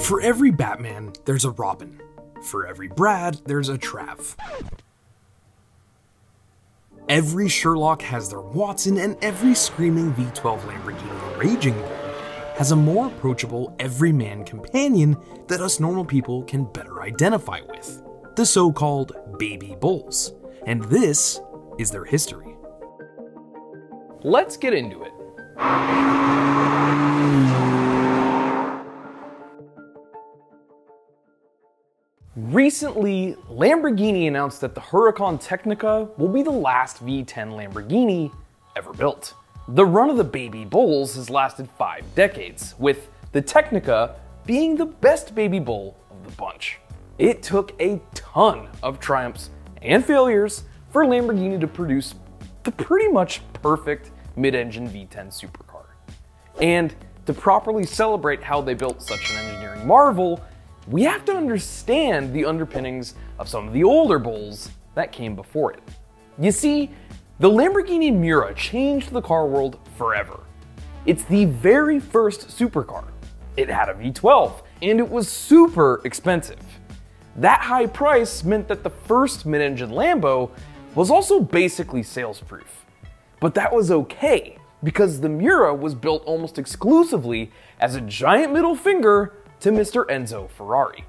For every Batman, there's a Robin. For every Brad, there's a Trav. Every Sherlock has their Watson, and every screaming V12 Lamborghini Raging Bull has a more approachable everyman companion that us normal people can better identify with, the so-called baby bulls. And this is their history. Let's get into it. Recently, Lamborghini announced that the Huracan Technica will be the last V10 Lamborghini ever built. The run of the baby bulls has lasted 5 decades, with the Technica being the best baby bull of the bunch. It took a ton of triumphs and failures for Lamborghini to produce the pretty much perfect mid-engine V10 supercar. And to properly celebrate how they built such an engineering marvel, we have to understand the underpinnings of some of the older bulls that came before it. You see, the Lamborghini Miura changed the car world forever. It's the very first supercar. It had a V12, and it was super expensive. That high price meant that the first mid-engine Lambo was also basically sales-proof. But that was okay, because the Miura was built almost exclusively as a giant middle finger to Mr. Enzo Ferrari.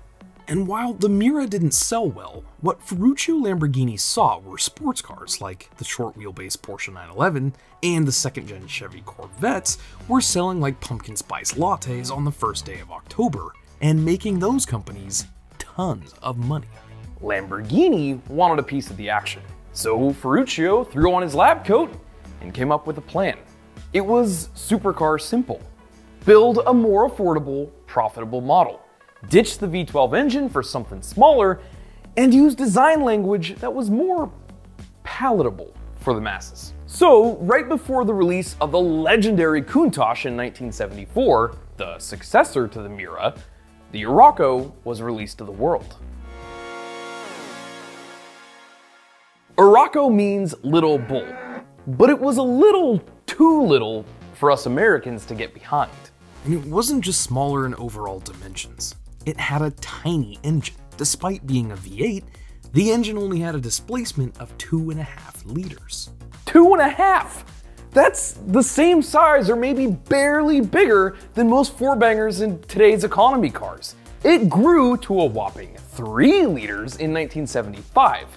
And while the Miura didn't sell well, what Ferruccio Lamborghini saw were sports cars like the short wheelbase Porsche 911 and the second-gen Chevy Corvettes were selling like pumpkin spice lattes on the first day of October, and making those companies tons of money. Lamborghini wanted a piece of the action, so Ferruccio threw on his lab coat and came up with a plan. It was supercar simple. Build a more affordable, profitable model. Ditch the V12 engine for something smaller, and use design language that was more palatable for the masses. So, right before the release of the legendary Countach in 1974, the successor to the Miura, the Huracan was released to the world. Huracan means little bull, but it was a little too little for us Americans to get behind. And it wasn't just smaller in overall dimensions. It had a tiny engine. Despite being a V8, the engine only had a displacement of 2.5 liters. 2.5! That's the same size or maybe barely bigger than most four-bangers in today's economy cars. It grew to a whopping 3 liters in 1975,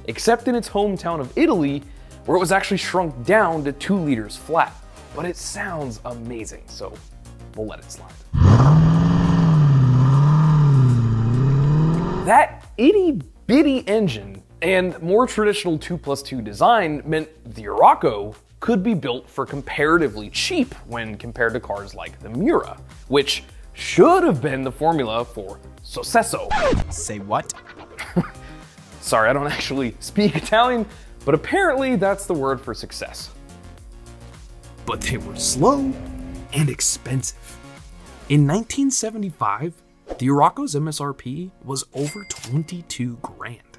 except in its hometown of Italy, where it was actually shrunk down to 2 liters flat. But it sounds amazing, so we'll let it slide. That itty-bitty engine and more traditional 2+2 design meant the Huracan could be built for comparatively cheap when compared to cars like the Miura, which should have been the formula for successo. Say what? Sorry, I don't actually speak Italian, but apparently that's the word for success. But they were slow and expensive. In 1975, the Huracan's MSRP was over 22 grand.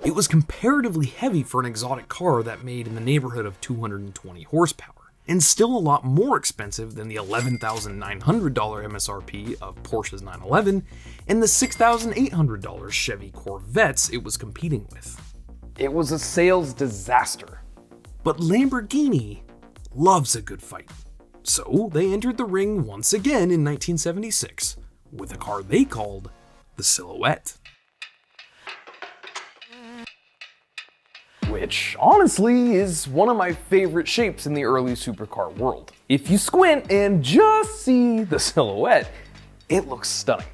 It was comparatively heavy for an exotic car that made in the neighborhood of 220 horsepower, and still a lot more expensive than the $11,900 MSRP of Porsche's 911 and the $6,800 Chevy Corvettes it was competing with. It was a sales disaster. But Lamborghini loves a good fight. So they entered the ring once again in 1976 with a car they called the Silhouette. Which, honestly, is one of my favorite shapes in the early supercar world. If you squint and just see the Silhouette, it looks stunning.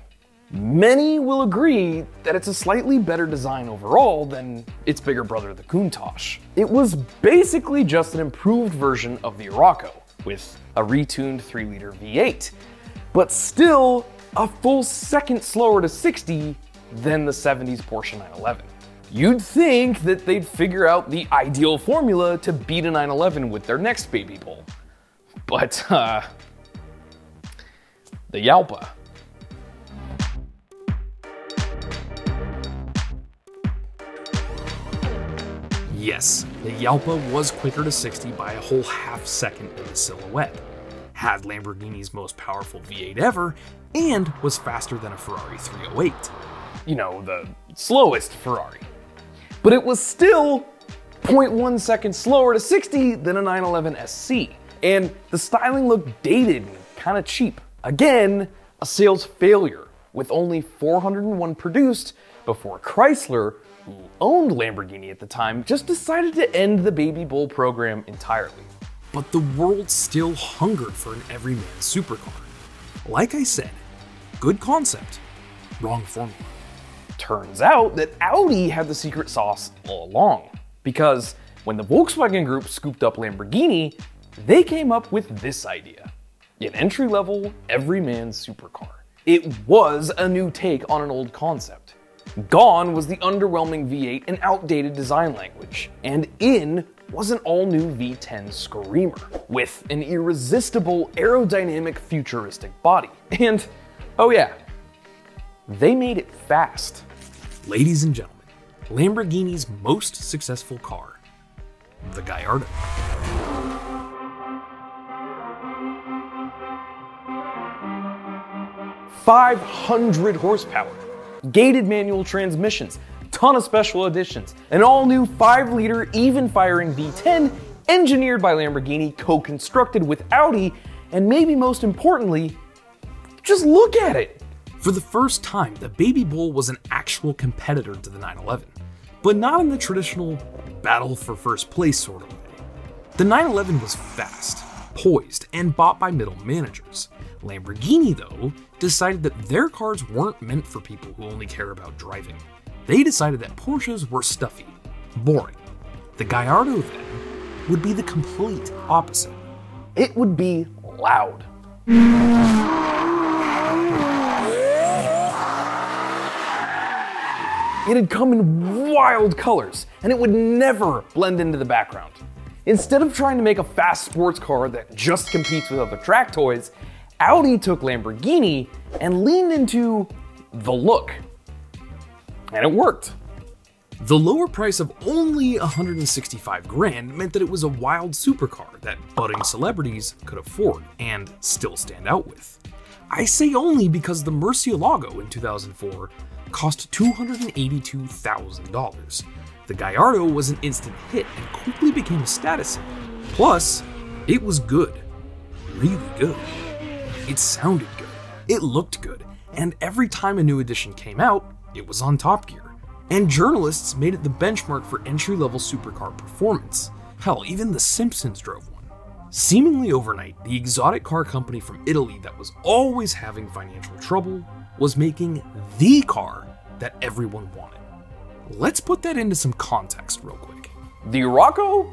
Many will agree that it's a slightly better design overall than its bigger brother, the Countach. It was basically just an improved version of the Huracan, with a retuned 3-liter V8, but still a full second slower to 60 than the 70s Porsche 911. You'd think that they'd figure out the ideal formula to beat a 911 with their next baby bull. But, the Yalpa. Yes, the Yalpa was quicker to 60 by a whole half second than the Silhouette. had Lamborghini's most powerful V8 ever, and was faster than a Ferrari 308. You know, the slowest Ferrari. But it was still 0.1 seconds slower to 60 than a 911 SC. And the styling looked dated and kind of cheap. Again, a sales failure, with only 401 produced before Chrysler, who owned Lamborghini at the time, just decided to end the Baby Bull program entirely. But the world still hungered for an everyman supercar. Like I said, good concept, wrong formula. Turns out that Audi had the secret sauce all along, because when the Volkswagen Group scooped up Lamborghini, they came up with this idea: an entry-level, everyman supercar. It was a new take on an old concept. Gone was the underwhelming V8 and outdated design language, and in was an all-new V10 screamer, with an irresistible aerodynamic futuristic body. And, oh yeah, they made it fast. Ladies and gentlemen, Lamborghini's most successful car, the Gallardo. 500 horsepower, gated manual transmissions, ton of special editions, an all-new 5-liter even-firing V10 engineered by Lamborghini, co-constructed with Audi, and maybe most importantly, just look at it. For the first time, the Baby Bull was an actual competitor to the 911, but not in the traditional battle for first place sort of way. The 911 was fast, poised, and bought by middle managers. Lamborghini, though, decided that their cars weren't meant for people who only care about driving. They decided that Porsches were stuffy, boring. The Gallardo, then, would be the complete opposite. It would be loud. It had come in wild colors, and it would never blend into the background. Instead of trying to make a fast sports car that just competes with other track toys, Audi took Lamborghini and leaned into the look. And it worked. The lower price of only 165 grand meant that it was a wild supercar that budding celebrities could afford and still stand out with. I say only because the Murcielago in 2004 cost $282,000. The Gallardo was an instant hit and quickly became a status symbol. Plus, it was good. Really good. It sounded good. It looked good. And every time a new edition came out, it was on Top Gear. And journalists made it the benchmark for entry-level supercar performance. Hell, even The Simpsons drove one. Seemingly overnight, the exotic car company from Italy that was always having financial trouble was making the car that everyone wanted. Let's put that into some context real quick. The Huracan?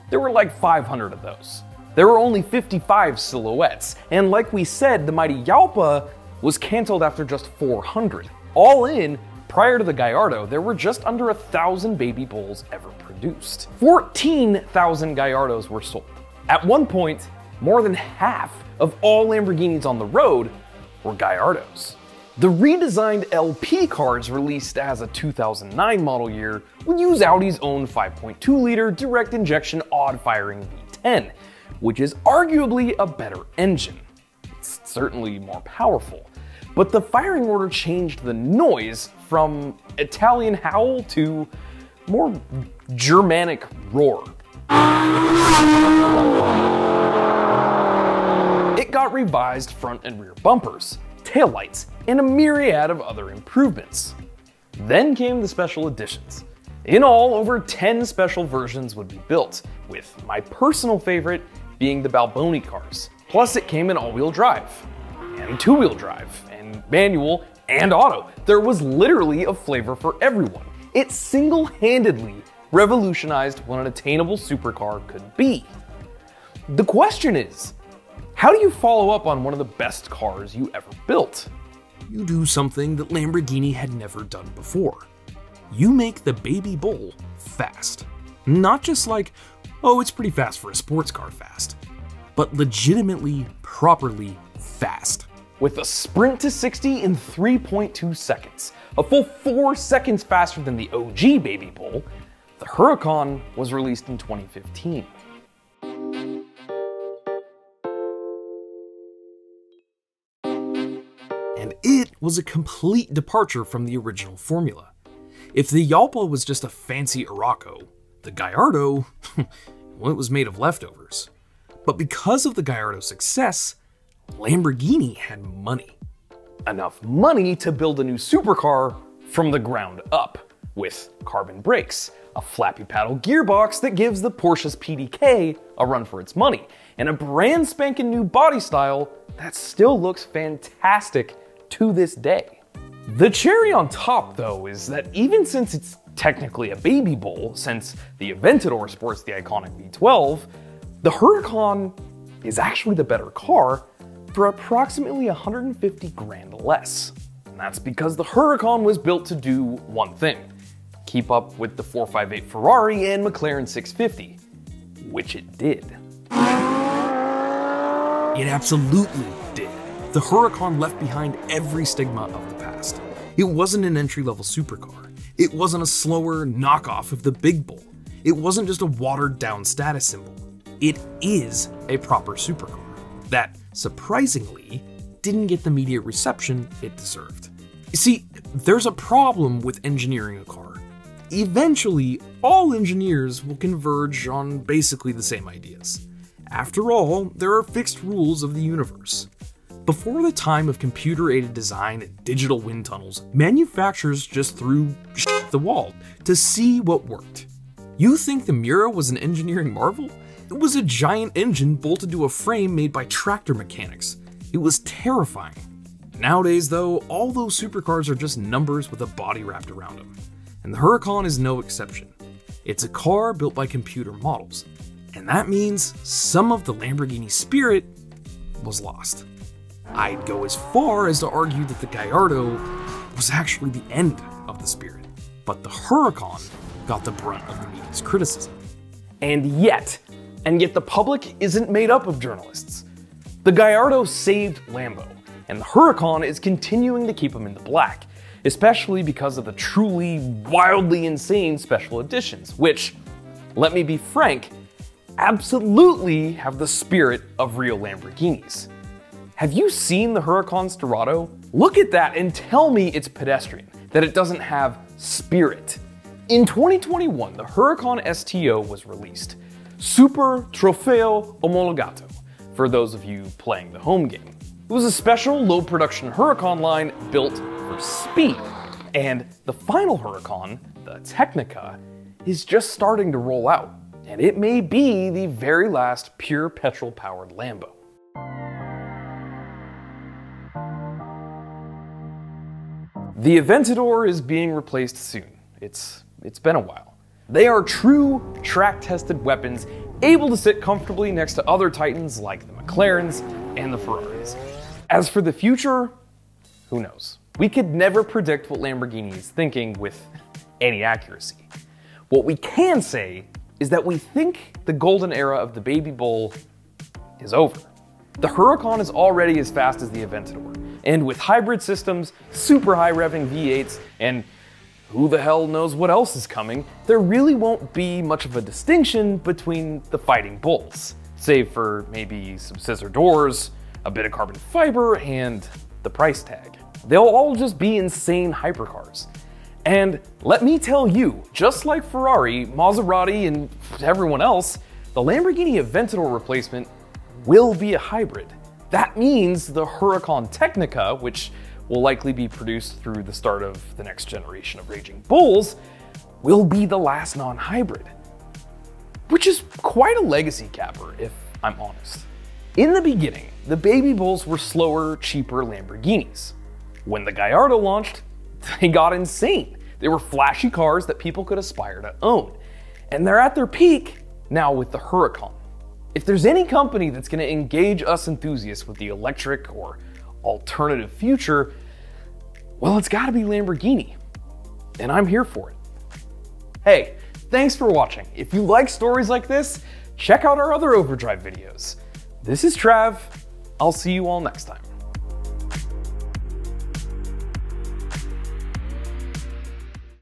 There were like 500 of those. There were only 55 silhouettes, and like we said, the mighty Jalpa was canceled after just 400. All in, prior to the Gallardo, there were just under 1,000 Baby Bulls ever produced. 14,000 Gallardos were sold. At one point, more than half of all Lamborghinis on the road were Gallardos. The redesigned LP cars released as a 2009 model year would use Audi's own 5.2-liter direct injection odd-firing V10, which is arguably a better engine. It's certainly more powerful, but the firing order changed the noise from Italian howl to more Germanic roar. It got revised front and rear bumpers, taillights, and a myriad of other improvements. Then came the special editions. In all, over 10 special versions would be built, with my personal favorite being the Balboni cars. Plus it came in all-wheel drive, and two-wheel drive, and manual, and auto. There was literally a flavor for everyone. It single-handedly revolutionized what an attainable supercar could be. The question is, how do you follow up on one of the best cars you ever built? You do something that Lamborghini had never done before. You make the Baby Bull fast. Not just like, oh, it's pretty fast for a sports car fast, but legitimately, properly fast. With a sprint to 60 in 3.2 seconds, a full 4 seconds faster than the OG Baby Bull, the Huracan was released in 2015. and it was a complete departure from the original formula. If the Jalpa was just a fancy Huracan, the Gallardo, well, it was made of leftovers. But because of the Gallardo's success, Lamborghini had money. Enough money to build a new supercar from the ground up, with carbon brakes, a flappy paddle gearbox that gives the Porsche's PDK a run for its money, and a brand spanking new body style that still looks fantastic to this day. The cherry on top, though, is that even since it's technically a baby bull, since the Aventador sports the iconic V12, the Huracan is actually the better car for approximately 150 grand less. And that's because the Huracan was built to do one thing: keep up with the 458 Ferrari and McLaren 650, which it did. It absolutely did. The Huracan left behind every stigma of the past. It wasn't an entry-level supercar. It wasn't a slower knockoff of the big bull. It wasn't just a watered-down status symbol. It is a proper supercar that, surprisingly, didn't get the media reception it deserved. You see, there's a problem with engineering a car. Eventually, all engineers will converge on basically the same ideas. After all, there are fixed rules of the universe. Before the time of computer-aided design and digital wind tunnels, manufacturers just threw shit at the wall to see what worked. You think the Mura was an engineering marvel? It was a giant engine bolted to a frame made by tractor mechanics. It was terrifying. Nowadays, though, all those supercars are just numbers with a body wrapped around them. And the Huracan is no exception. It's a car built by computer models. And that means some of the Lamborghini spirit was lost. I'd go as far as to argue that the Gallardo was actually the end of the spirit, but the Huracan got the brunt of the media's criticism. And yet the public isn't made up of journalists. The Gallardo saved Lambo, and the Huracan is continuing to keep him in the black, especially because of the truly wildly insane special editions, which, let me be frank, absolutely have the spirit of real Lamborghinis. Have you seen the Huracan Storado? Look at that and tell me it's pedestrian, that it doesn't have spirit. In 2021, the Huracan STO was released. Super Trofeo Omologato, for those of you playing the home game. It was a special low production Huracan line built for speed. And the final Huracan, the Technica, is just starting to roll out. And it may be the very last pure petrol powered Lambo. The Aventador is being replaced soon. It's been a while. They are true track-tested weapons, able to sit comfortably next to other titans like the McLarens and the Ferraris. As for the future, who knows? We could never predict what Lamborghini is thinking with any accuracy. What we can say is that we think the golden era of the baby bull is over. The Huracan is already as fast as the Aventador, and with hybrid systems, super high revving V8s, and who the hell knows what else is coming, there really won't be much of a distinction between the fighting bulls, save for maybe some scissor doors, a bit of carbon fiber, and the price tag. They'll all just be insane hypercars. And let me tell you, just like Ferrari, Maserati, and everyone else, the Lamborghini Aventador replacement will be a hybrid. That means the Huracan Technica, which will likely be produced through the start of the next generation of Raging Bulls, will be the last non-hybrid. Which is quite a legacy capper, if I'm honest. In the beginning, the baby bulls were slower, cheaper Lamborghinis. When the Gallardo launched, they got insane. They were flashy cars that people could aspire to own. And they're at their peak now with the Huracan. If there's any company that's going to engage us enthusiasts with the electric or alternative future, well, it's got to be Lamborghini. And I'm here for it. Hey, thanks for watching. If you like stories like this, check out our other Overdrive videos. This is Trav. I'll see you all next time.